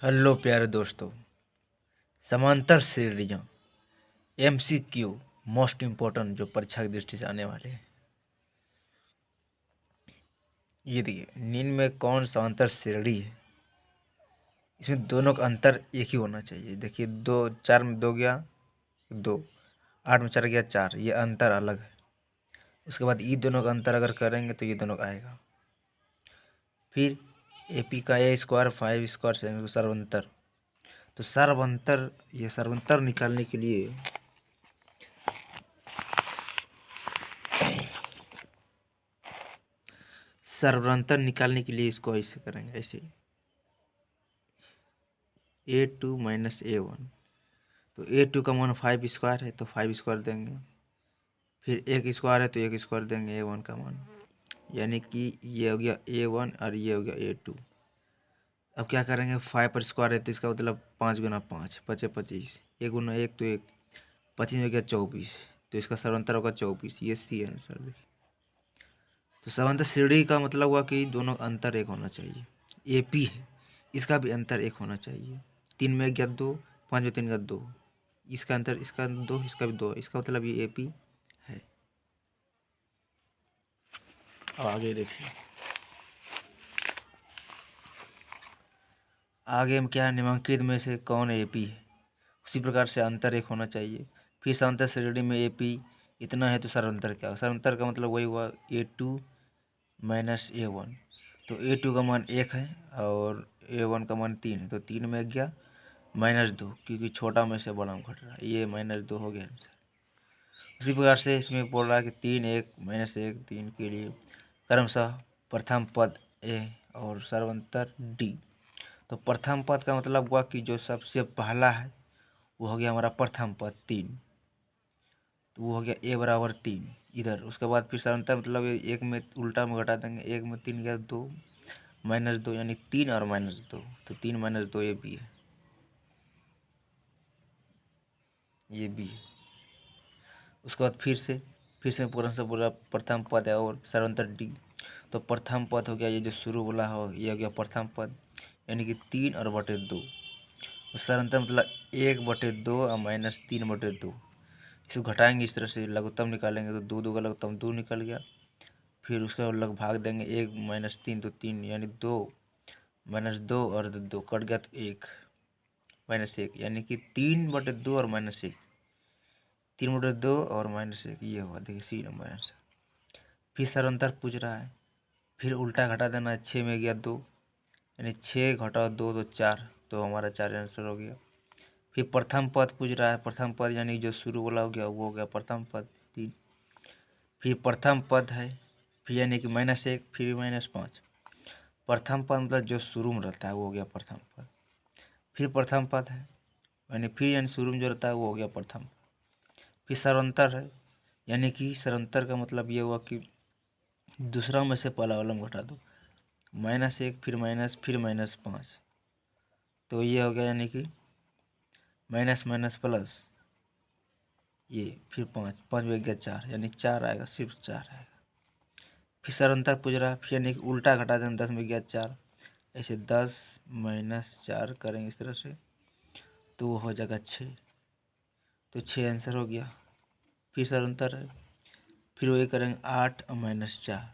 Hello प्यारे दोस्तों। समांतर श्रेणियाँ MCQ मोस्ट इम्पोर्टेंट जो परीक्षा की दृष्टि से आने वाले हैं। ये देखिए, निम्न में कौन समांतर श्रेणी है? इसमें दोनों का अंतर एक ही होना चाहिए। देखिए, 4 में 2 गया 2, 8 में 4 गया 4, ये अंतर अलग है। उसके बाद ये दोनों का अंतर अगर करेंगे तो ये दोनों का आएगा। फिर AP का A² 5² से सर्वंतर। तो सर्वंतर, ये सर्वंतर निकालने के लिए इसको ऐसे करेंगे, ऐसे A2 माइनस A1। तो A2 का मान 5² है तो 5² देंगे। फिर 1² है तो 1² देंगे A1 का मान, यानी कि ये हो गया A1 और ये हो गया A2। अब क्या करेंगे, 5 पर स्क्वायर है तो इसका मतलब 5 गुना 5 पचे 25, 1 गुना 1 तो 1, 25 हो गया 24, तो इसका सर्वांतर होगा 24। ये सी आंसर। देखिए, तो समांतर श्रेणी का मतलब हुआ कि दोनों का अंतर एक होना चाहिए। AP है, इसका भी अंतर एक होना चाहिए। 3 में 1 गया 2, 5 में 3 गया 2, इसका अंतर, इसका 2, इसका भी 2, इसका मतलब ये AP है। अब आगे देखिए, आगे में क्या है, निम्नलिखित में से कौन AP है? उसी प्रकार से अंतर एक होना चाहिए। फिर समांतर श्रेणी में AP इतना है तो सर्वांतर क्या होगा? सर्वांतर का मतलब वही हुआ A2 माइनस A1। तो A2 का मान 1 है और A1 का मान 3 है, तो 3 में 1 गया -2, क्योंकि छोटा में से बड़ा में घट रहा है, ये -2 हो गया आंसर। उसी प्रकार से इसमें बोल रहा है कि 3 1 -1 3 के लिए क्रमशः प्रथम पद A और सर्वांतर D। तो प्रथम पद का मतलब हुआ कि जो सबसे पहला है वो हो गया हमारा प्रथम पद 3, तो वो हो गया A बराबर 3 इधर। उसके बाद फिर सर्वांतर मतलब 1 में उल्टा में घटा देंगे, 1 में 3 गया 2 -2, यानी 3 और -2, तो 3 -2 ये B है, ये B है। उसके बाद फिर से पूरा से पूरा प्रथम पद है और सर्वांतर D। तो प्रथम पद हो गया, ये जो शुरू वाला हो ये हो गया प्रथम पद, यानी कि 3 और बटे 2। सर्वांतर मतलब 1/2 और -3/2। इसको घटाएंगे इस तरह से, लघुत्तम निकालेंगे तो 2 2 का लघुत्तम 2 निकल गया। फिर उसका लग भाग देंगे 1 -3 तो 3, यानी 2 -2 और 2 कट गया तो 1 -1, यानी कि 3/2 और -1, 3/2 और -1, ये हुआ। देखिए सी नंबर आंसर। फिर सर्वांतर पूछ रहा है, फिर उल्टा घटा देना है, 6 में गया 2, यानी 6 घटाओ 2 तो 4, तो हमारा 4 आंसर हो गया। फिर प्रथम पद पूछ रहा है, प्रथम पद यानी जो शुरू वाला हो गया वो हो गया प्रथम पद 3। फिर प्रथम पद है, फिर यानी कि -1, फिर -5। प्रथम पद मतलब जो शुरू में रहता है वो हो गया प्रथम पद। फिर प्रथम पद है, यानी फिर यानी शुरू में जो रहता है वो हो गया प्रथम। फिर सर्वांतर है, यानी कि सर्वांतर का मतलब ये हुआ कि दूसरा में से पहला वाला में घटा दो, -1 फिर माइनस फिर -5, तो ये हो गया, यानी कि माइनस माइनस प्लस ये, फिर 5 5 में गया 4, यानी 4 आएगा, सिर्फ 4 आएगा। फिर सर्वांतर पूछ रहा है, फिर यानी कि उल्टा घटा देना, 10 में गया 4, ऐसे 10 -4 करेंगे इस तरह से, तो वो हो जाएगा 6, तो 6 आंसर हो गया। फिर सर्वांतर है, फिर वही करेंगे 8 और -4,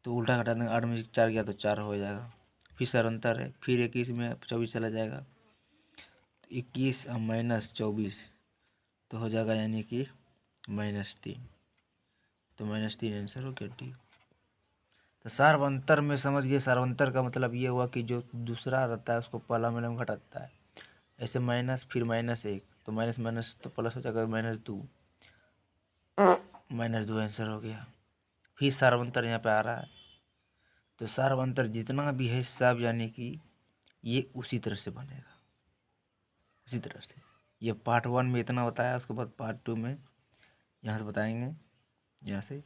तो उल्टा घटा देंगे, 8 में 4 गया तो 4 हो जाएगा। फिर सर्वांतर है, फिर 21 में 24 चला जाएगा, तो 21 और -24 तो हो जाएगा, यानी कि -3, तो -3 आंसर हो गया D। तो सार्वंतर में समझ गए, सार्वंतर का मतलब ये हुआ कि जो दूसरा रहता है उसको पहला में घटाता है, ऐसे माइनस फिर -1, तो माइनस माइनस तो प्लस हो जाएगा, -2 -2 आंसर हो गया। फिर सार्वंतर यहाँ पे आ रहा है, तो सार्वंतर जितना भी है सब, यानी कि ये उसी तरह से बनेगा, उसी तरह से। ये पार्ट 1 में इतना बताया, उसके बाद पार्ट 2 में यहाँ से बताएंगे, यहाँ से